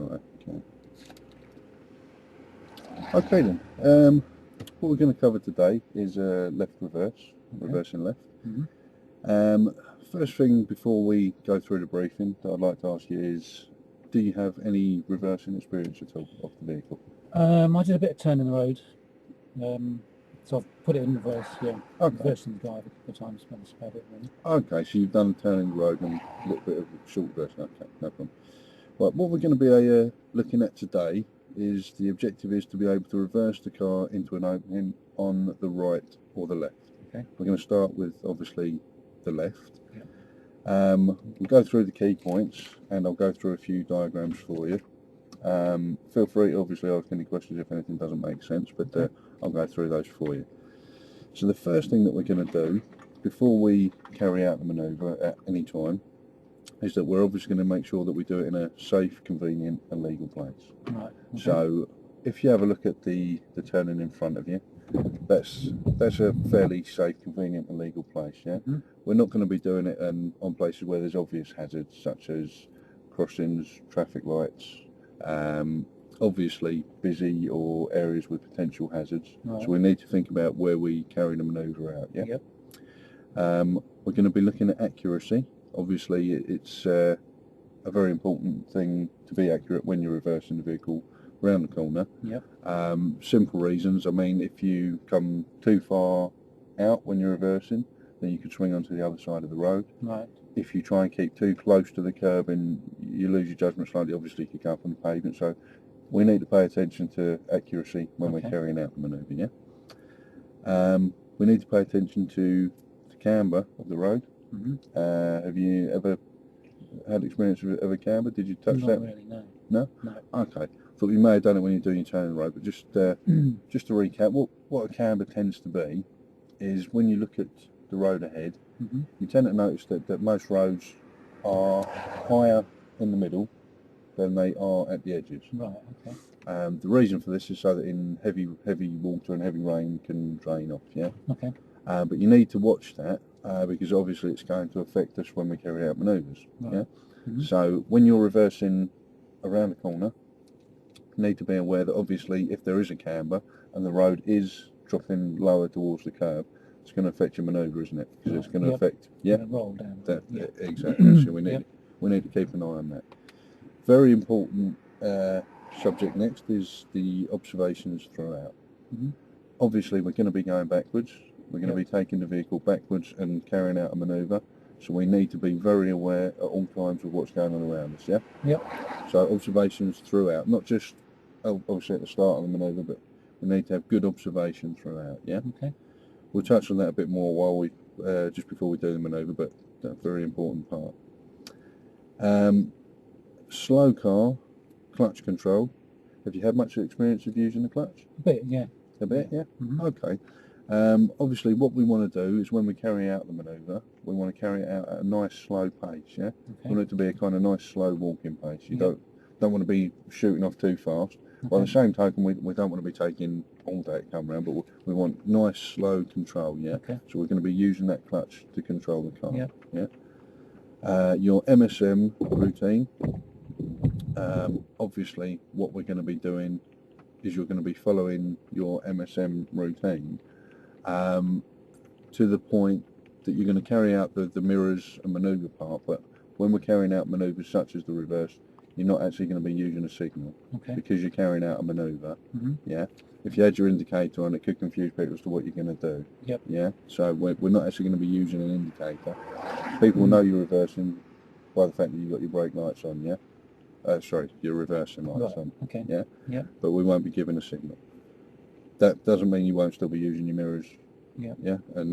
Right, okay. Okay then. What we're going to cover today is left reverse, reversing left. First thing before we go through the briefing that I'd like to ask you is, do you have any reversing experience at all of the vehicle? I did a bit of turning the road, so I've put it in reverse, Okay. reversing the drive a couple of times, but that's about it really. Okay, so you've done turning the road and a little bit of short reversing. Okay, no problem. Right, what we're going to be looking at today is the objective is to be able to reverse the car into an opening on the right or the left. Okay. We're going to start with obviously the left. Yeah. We'll go through the key points and I'll go through a few diagrams for you. Feel free to obviously ask any questions if anything doesn't make sense, but I'll go through those for you. So the first thing that we're going to do before we carry out the manoeuvre at any time is that we're obviously going to make sure that we do it in a safe, convenient and legal place. Right. Okay. So if you have a look at the turning in front of you, that's a fairly safe, convenient and legal place, yeah? We're not going to be doing it on places where there's obvious hazards such as crossings, traffic lights, obviously busy or areas with potential hazards. Right. So we need to think about where we carry the manoeuvre out, yeah? Yep. We're going to be looking at accuracy. Obviously it's a very important thing to be accurate when you're reversing the vehicle round the corner. Yep. Simple reasons. I mean, if you come too far out when you're reversing, then you could swing onto the other side of the road. Right. If you try and keep too close to the curb and you lose your judgment slightly, obviously you could go up on the pavement. So we need to pay attention to accuracy when we're carrying out the manoeuvre, yeah? We need to pay attention to the camber of the road. Have you ever had experience of a camber? Did you touch that? Not really, no. No? No. Okay. Thought you may have done it when you're doing your turning road, but just to recap, what a camber tends to be is when you look at the road ahead, you tend to notice that most roads are higher in the middle than they are at the edges. Right, okay. The reason for this is so that in heavy water and heavy rain can drain off, yeah? Okay. But you need to watch that because obviously it's going to affect us when we carry out manoeuvres, Right. yeah? So when you're reversing around the corner, you need to be aware that obviously if there is a camber and the road is dropping lower towards the curb, it's going to affect your manoeuvre, isn't it? Because it's going to affect, roll down. Exactly. So we need to keep an eye on that. Very important subject next is the observations throughout. Obviously we're going to be going backwards. We're going to be taking the vehicle backwards and carrying out a manoeuvre. So we need to be very aware at all times of what's going on around us, yeah? Yep. So observations throughout, not just obviously at the start of the manoeuvre, but we need to have good observation throughout, yeah? Okay. We'll touch on that a bit more while we, just before we do the manoeuvre, but that's a very important part. Slow car, clutch control. Have you had much experience of using the clutch? A bit, yeah. A bit, yeah? Okay. Obviously what we want to do is when we carry out the manoeuvre, we want to carry it out at a nice slow pace, yeah? Okay. We want it to be a kind of nice slow walking pace. You don't want to be shooting off too fast. By the same token, we don't want to be taking all day to come around, but we want nice slow control, yeah? Okay. So we're going to be using that clutch to control the car, Yep. yeah? Your MSM routine, obviously what we're going to be doing is you're going to be following your MSM routine to the point that you're going to carry out the mirrors and manoeuvre part, but when we're carrying out manoeuvres such as the reverse, you're not actually going to be using a signal because you're carrying out a manoeuvre, yeah? If you had your indicator on, it could confuse people as to what you're going to do, yeah? So we're not actually going to be using an indicator. People will know you're reversing by the fact that you've got your brake lights on, yeah? Sorry, your reversing lights on, yeah? But we won't be giving a signal. That doesn't mean you won't still be using your mirrors, yeah? And